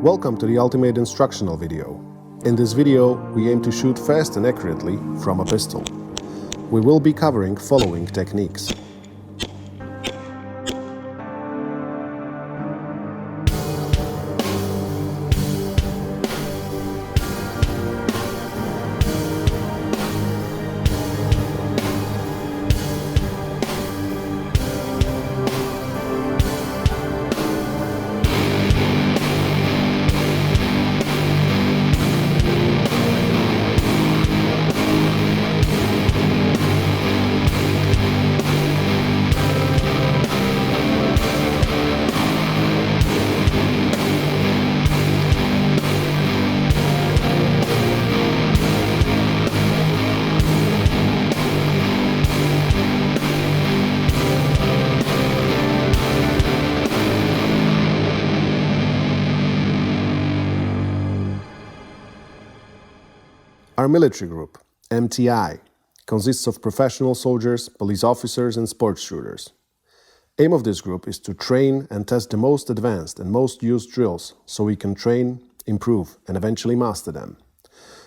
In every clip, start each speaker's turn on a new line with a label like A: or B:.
A: Welcome to the ultimate instructional video. In this video, we aim to shoot fast and accurately from a pistol. We will be covering following techniques. Our military group, MTI, consists of professional soldiers, police officers, and sports shooters. Aim of this group is to train and test the most advanced and most used drills so we can train, improve, and eventually master them.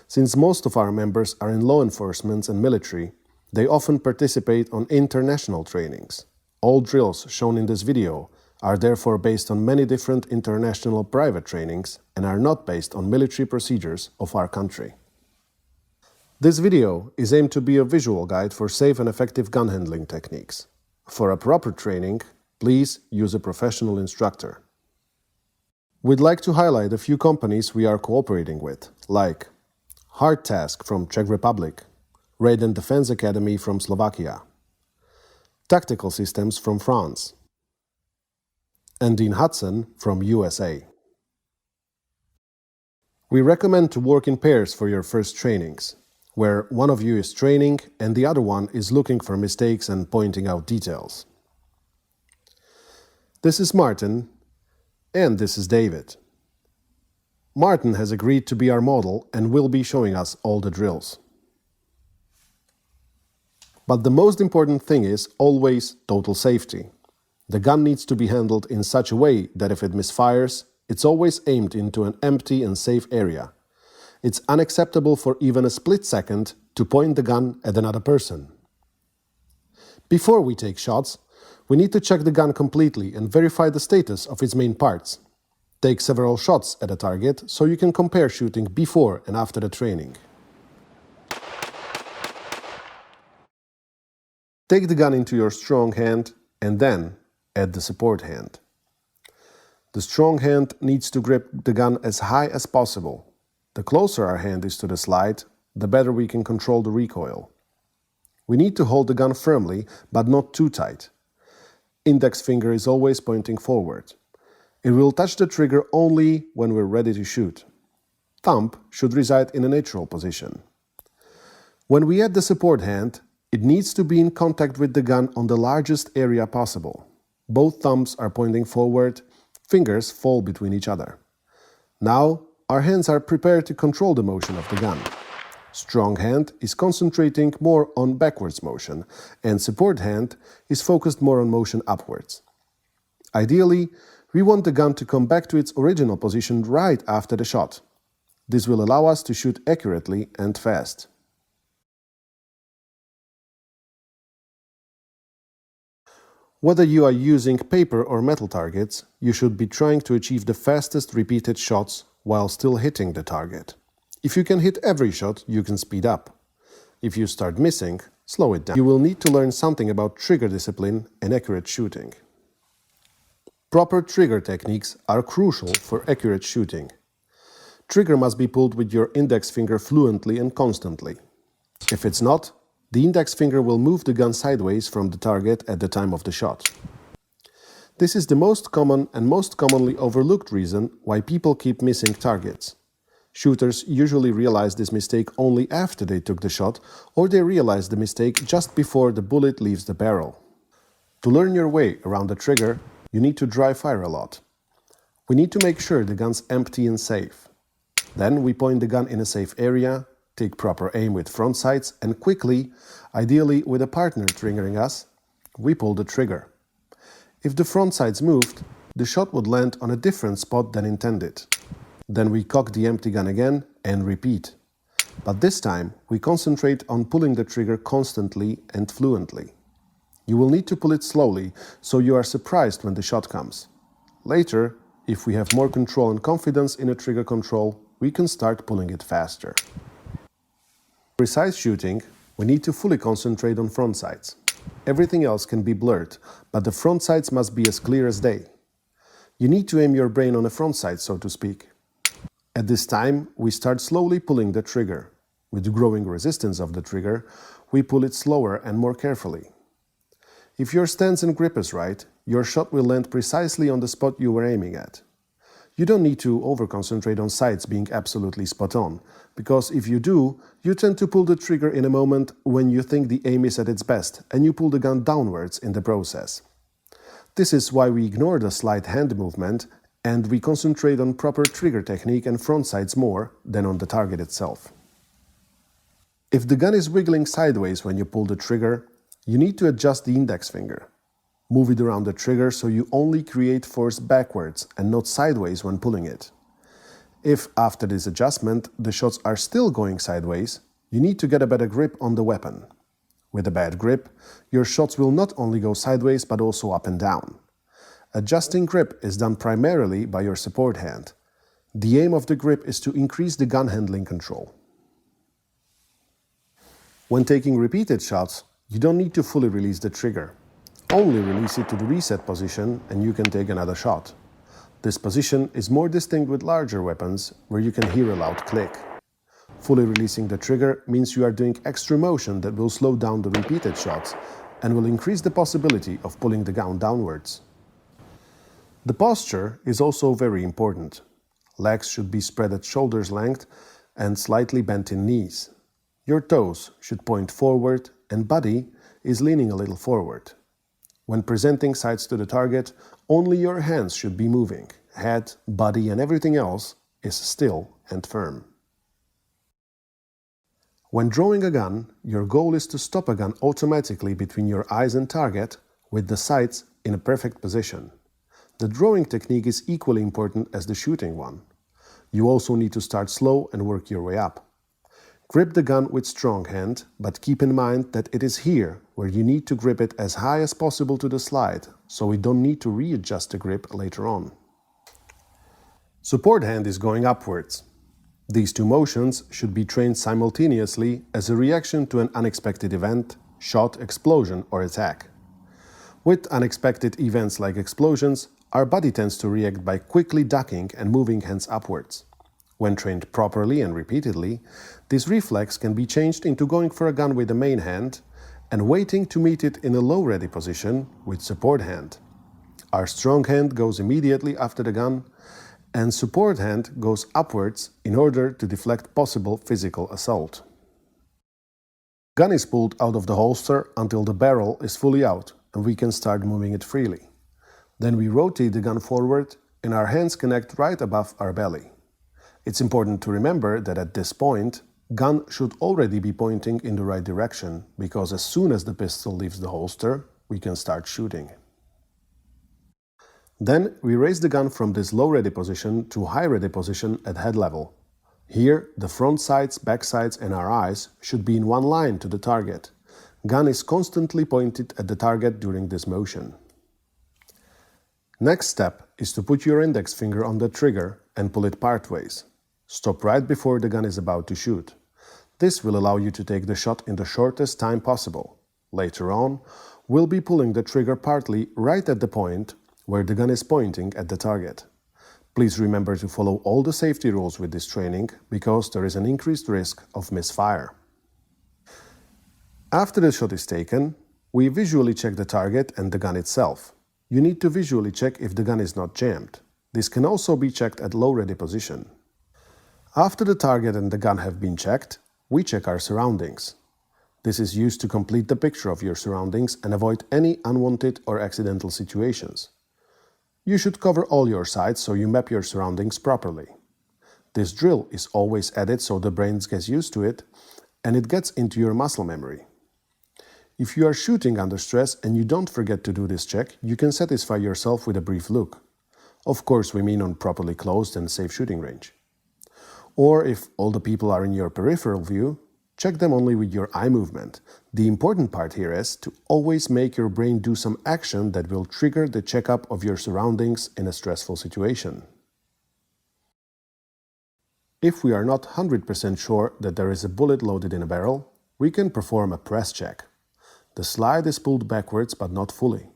A: Since most of our members are in law enforcement and military, they often participate on international trainings. All drills shown in this video are therefore based on many different international private trainings and are not based on military procedures of our country. This video is aimed to be a visual guide for safe and effective gun handling techniques. For a proper training, please use a professional instructor. We'd like to highlight a few companies we are cooperating with, like Hard Task from Czech Republic, Raid and Defense Academy from Slovakia, Tactical Systems from France, and Dean Hudson from USA. We recommend to work in pairs for your first trainings, where one of you is training and the other one is looking for mistakes and pointing out details. This is Martin, and this is David. Martin has agreed to be our model and will be showing us all the drills. But the most important thing is always total safety. The gun needs to be handled in such a way that if it misfires, it's always aimed into an empty and safe area. It's unacceptable for even a split second to point the gun at another person. Before we take shots, we need to check the gun completely and verify the status of its main parts. Take several shots at a target so you can compare shooting before and after the training. Take the gun into your strong hand and then add the support hand. The strong hand needs to grip the gun as high as possible. The closer our hand is to the slide, the better we can control the recoil. We need to hold the gun firmly, but not too tight. Index finger is always pointing forward. It will touch the trigger only when we're ready to shoot. Thumb should reside in a neutral position. When we add the support hand, it needs to be in contact with the gun on the largest area possible. Both thumbs are pointing forward, fingers fall between each other. Now, our hands are prepared to control the motion of the gun. Strong hand is concentrating more on backwards motion, and support hand is focused more on motion upwards. Ideally, we want the gun to come back to its original position right after the shot. This will allow us to shoot accurately and fast. Whether you are using paper or metal targets, you should be trying to achieve the fastest repeated shots while still hitting the target. If you can hit every shot, you can speed up. If you start missing, slow it down. You will need to learn something about trigger discipline and accurate shooting. Proper trigger techniques are crucial for accurate shooting. Trigger must be pulled with your index finger fluently and constantly. If it's not, the index finger will move the gun sideways from the target at the time of the shot. This is the most common and most commonly overlooked reason why people keep missing targets. Shooters usually realize this mistake only after they took the shot, or they realize the mistake just before the bullet leaves the barrel. To learn your way around the trigger, you need to dry fire a lot. We need to make sure the gun's empty and safe. Then we point the gun in a safe area, take proper aim with front sights, and quickly, ideally with a partner triggering us, we pull the trigger. If the front sights moved, the shot would land on a different spot than intended. Then we cock the empty gun again and repeat. But this time, we concentrate on pulling the trigger constantly and fluently. You will need to pull it slowly, so you are surprised when the shot comes. Later, if we have more control and confidence in a trigger control, we can start pulling it faster. For precise shooting, we need to fully concentrate on front sights. Everything else can be blurred, but the front sights must be as clear as day. You need to aim your brain on a front sight, so to speak. At this time, we start slowly pulling the trigger. With the growing resistance of the trigger, we pull it slower and more carefully. If your stance and grip is right, your shot will land precisely on the spot you were aiming at. You don't need to over-concentrate on sights being absolutely spot on, because if you do, you tend to pull the trigger in a moment when you think the aim is at its best, and you pull the gun downwards in the process. This is why we ignore the slight hand movement and we concentrate on proper trigger technique and front sights more than on the target itself. If the gun is wiggling sideways when you pull the trigger, you need to adjust the index finger. Move it around the trigger so you only create force backwards and not sideways when pulling it. If, after this adjustment, the shots are still going sideways, you need to get a better grip on the weapon. With a bad grip, your shots will not only go sideways but also up and down. Adjusting grip is done primarily by your support hand. The aim of the grip is to increase the gun handling control. When taking repeated shots, you don't need to fully release the trigger. Only release it to the reset position and you can take another shot. This position is more distinct with larger weapons, where you can hear a loud click. Fully releasing the trigger means you are doing extra motion that will slow down the repeated shots and will increase the possibility of pulling the gun downwards. The posture is also very important. Legs should be spread at shoulder's length and slightly bent in knees. Your toes should point forward and body is leaning a little forward. When presenting sights to the target, only your hands should be moving. Head, body and everything else is still and firm. When drawing a gun, your goal is to stop a gun automatically between your eyes and target with the sights in a perfect position. The drawing technique is equally important as the shooting one. You also need to start slow and work your way up. Grip the gun with strong hand, but keep in mind that it is here where you need to grip it as high as possible to the slide, so we don't need to readjust the grip later on. Support hand is going upwards. These two motions should be trained simultaneously as a reaction to an unexpected event, shot, explosion or attack. With unexpected events like explosions, our body tends to react by quickly ducking and moving hands upwards. When trained properly and repeatedly, this reflex can be changed into going for a gun with the main hand and waiting to meet it in a low ready position with support hand. Our strong hand goes immediately after the gun, and support hand goes upwards in order to deflect possible physical assault. Gun is pulled out of the holster until the barrel is fully out and we can start moving it freely. Then we rotate the gun forward and our hands connect right above our belly. It's important to remember that at this point, gun should already be pointing in the right direction, because as soon as the pistol leaves the holster, we can start shooting. Then we raise the gun from this low ready position to high ready position at head level. Here, the front sights, back sights and our eyes should be in one line to the target. Gun is constantly pointed at the target during this motion. Next step is to put your index finger on the trigger and pull it partways. Stop right before the gun is about to shoot. This will allow you to take the shot in the shortest time possible. Later on, we'll be pulling the trigger partly right at the point where the gun is pointing at the target. Please remember to follow all the safety rules with this training, because there is an increased risk of misfire. After the shot is taken, we visually check the target and the gun itself. You need to visually check if the gun is not jammed. This can also be checked at low ready position. After the target and the gun have been checked, we check our surroundings. This is used to complete the picture of your surroundings and avoid any unwanted or accidental situations. You should cover all your sides so you map your surroundings properly. This drill is always added so the brain gets used to it and it gets into your muscle memory. If you are shooting under stress and you don't forget to do this check, you can satisfy yourself with a brief look. Of course, we mean on properly closed and safe shooting range. Or if all the people are in your peripheral view, check them only with your eye movement. The important part here is to always make your brain do some action that will trigger the checkup of your surroundings in a stressful situation. If we are not 100% sure that there is a bullet loaded in a barrel, we can perform a press check. The slide is pulled backwards but not fully.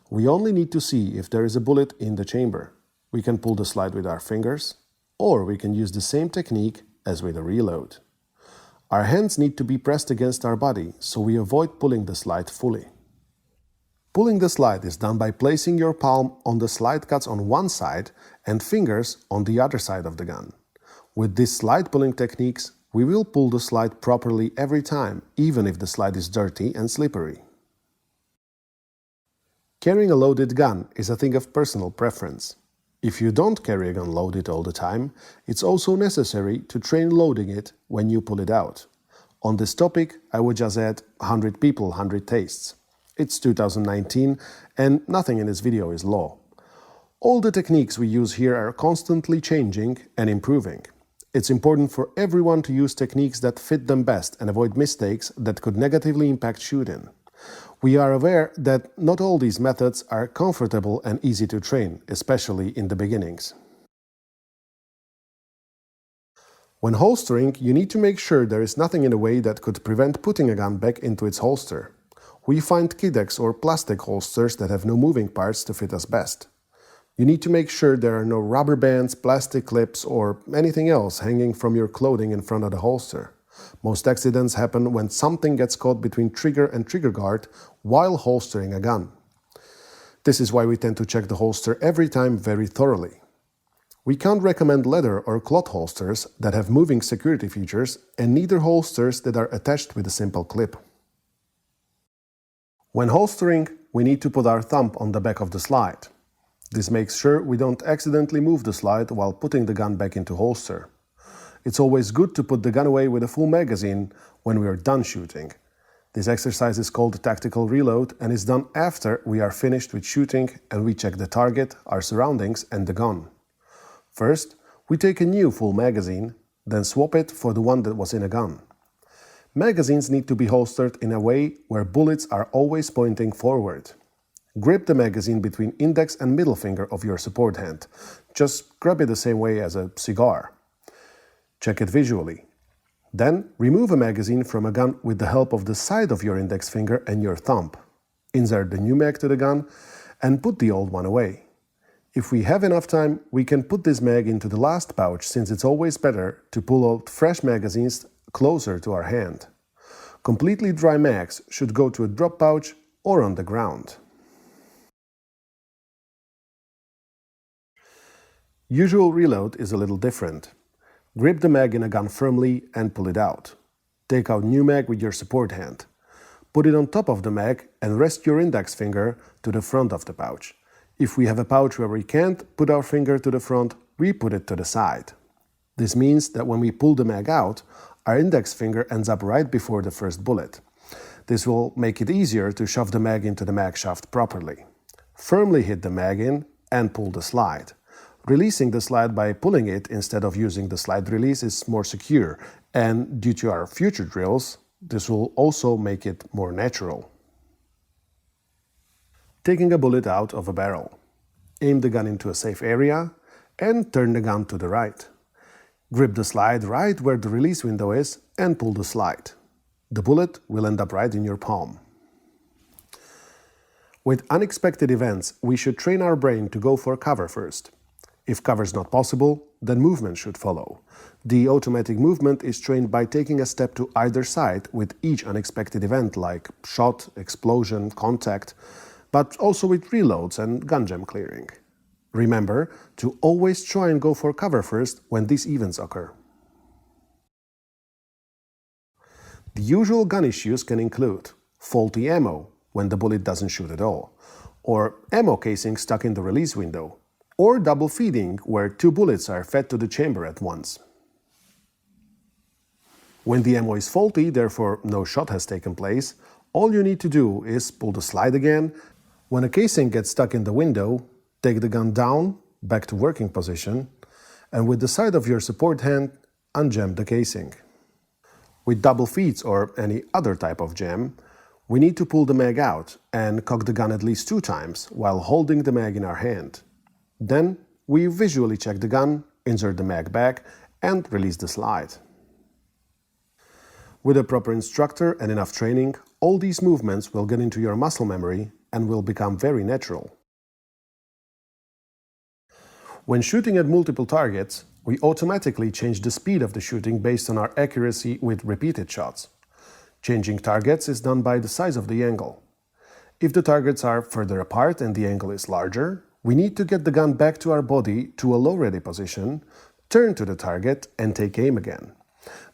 A: We only need to see if there is a bullet in the chamber. We can pull the slide with our fingers, or we can use the same technique as with a reload. Our hands need to be pressed against our body, so we avoid pulling the slide fully. Pulling the slide is done by placing your palm on the slide cuts on one side and fingers on the other side of the gun. With these slide pulling techniques, we will pull the slide properly every time, even if the slide is dirty and slippery. Carrying a loaded gun is a thing of personal preference. If you don't carry a gun loaded all the time, it's also necessary to train loading it when you pull it out. On this topic, I would just add 100 people, 100 tastes. It's 2019 and nothing in this video is law. All the techniques we use here are constantly changing and improving. It's important for everyone to use techniques that fit them best and avoid mistakes that could negatively impact shooting. We are aware that not all these methods are comfortable and easy to train, especially in the beginnings. When holstering, you need to make sure there is nothing in the way that could prevent putting a gun back into its holster. We find Kydex or plastic holsters that have no moving parts to fit us best. You need to make sure there are no rubber bands, plastic clips, or anything else hanging from your clothing in front of the holster. Most accidents happen when something gets caught between trigger and trigger guard while holstering a gun. This is why we tend to check the holster every time very thoroughly. We can't recommend leather or cloth holsters that have moving security features, and neither holsters that are attached with a simple clip. When holstering, we need to put our thumb on the back of the slide. This makes sure we don't accidentally move the slide while putting the gun back into holster. It's always good to put the gun away with a full magazine when we are done shooting. This exercise is called tactical reload and is done after we are finished with shooting and we check the target, our surroundings and the gun. First, we take a new full magazine, then swap it for the one that was in a gun. Magazines need to be holstered in a way where bullets are always pointing forward. Grip the magazine between index and middle finger of your support hand. Just grab it the same way as a cigar. Check it visually. Then remove a magazine from a gun with the help of the side of your index finger and your thumb. Insert the new mag to the gun and put the old one away. If we have enough time, we can put this mag into the last pouch, since it's always better to pull out fresh magazines closer to our hand. Completely dry mags should go to a drop pouch or on the ground. Usual reload is a little different. Grip the mag in a gun firmly and pull it out. Take out new mag with your support hand. Put it on top of the mag and rest your index finger to the front of the pouch. If we have a pouch where we can't put our finger to the front, we put it to the side. This means that when we pull the mag out, our index finger ends up right before the first bullet. This will make it easier to shove the mag into the magshaft properly. Firmly hit the mag in and pull the slide. Releasing the slide by pulling it instead of using the slide release is more secure, and due to our future drills, this will also make it more natural. Taking a bullet out of a barrel. Aim the gun into a safe area and turn the gun to the right. Grip the slide right where the release window is and pull the slide. The bullet will end up right in your palm. With unexpected events, we should train our brain to go for cover first. If cover is not possible, then movement should follow. The automatic movement is trained by taking a step to either side with each unexpected event like shot, explosion, contact, but also with reloads and gun jam clearing. Remember to always try and go for cover first when these events occur. The usual gun issues can include faulty ammo when the bullet doesn't shoot at all, or ammo casing stuck in the release window, or double feeding where two bullets are fed to the chamber at once. When the ammo is faulty, therefore no shot has taken place, all you need to do is pull the slide again. When a casing gets stuck in the window, take the gun down, back to working position, and with the side of your support hand, unjam the casing. With double feeds or any other type of jam, we need to pull the mag out and cock the gun at least 2 times while holding the mag in our hand. Then we visually check the gun, insert the mag back, and release the slide. With a proper instructor and enough training, all these movements will get into your muscle memory and will become very natural. When shooting at multiple targets, we automatically change the speed of the shooting based on our accuracy with repeated shots. Changing targets is done by the size of the angle. If the targets are further apart and the angle is larger, we need to get the gun back to our body to a low-ready position, turn to the target and take aim again.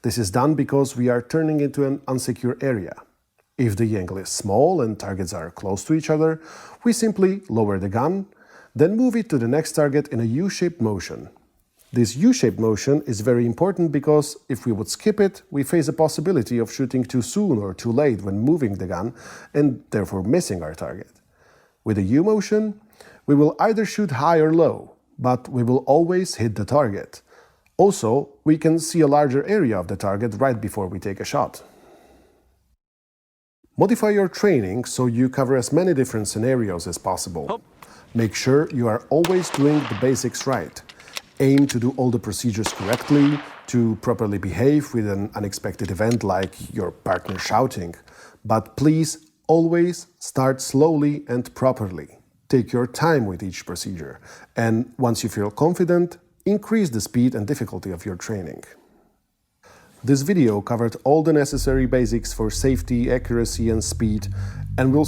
A: This is done because we are turning into an unsecure area. If the angle is small and targets are close to each other, we simply lower the gun, then move it to the next target in a U-shaped motion. This U-shaped motion is very important because if we would skip it, we face a possibility of shooting too soon or too late when moving the gun and therefore missing our target. With a U motion, we will either shoot high or low, but we will always hit the target. Also, we can see a larger area of the target right before we take a shot. Modify your training so you cover as many different scenarios as possible. Make sure you are always doing the basics right. Aim to do all the procedures correctly, to properly behave with an unexpected event like your partner shouting. But please always start slowly and properly. Take your time with each procedure, and once you feel confident, increase the speed and difficulty of your training. This video covered all the necessary basics for safety, accuracy and speed, and will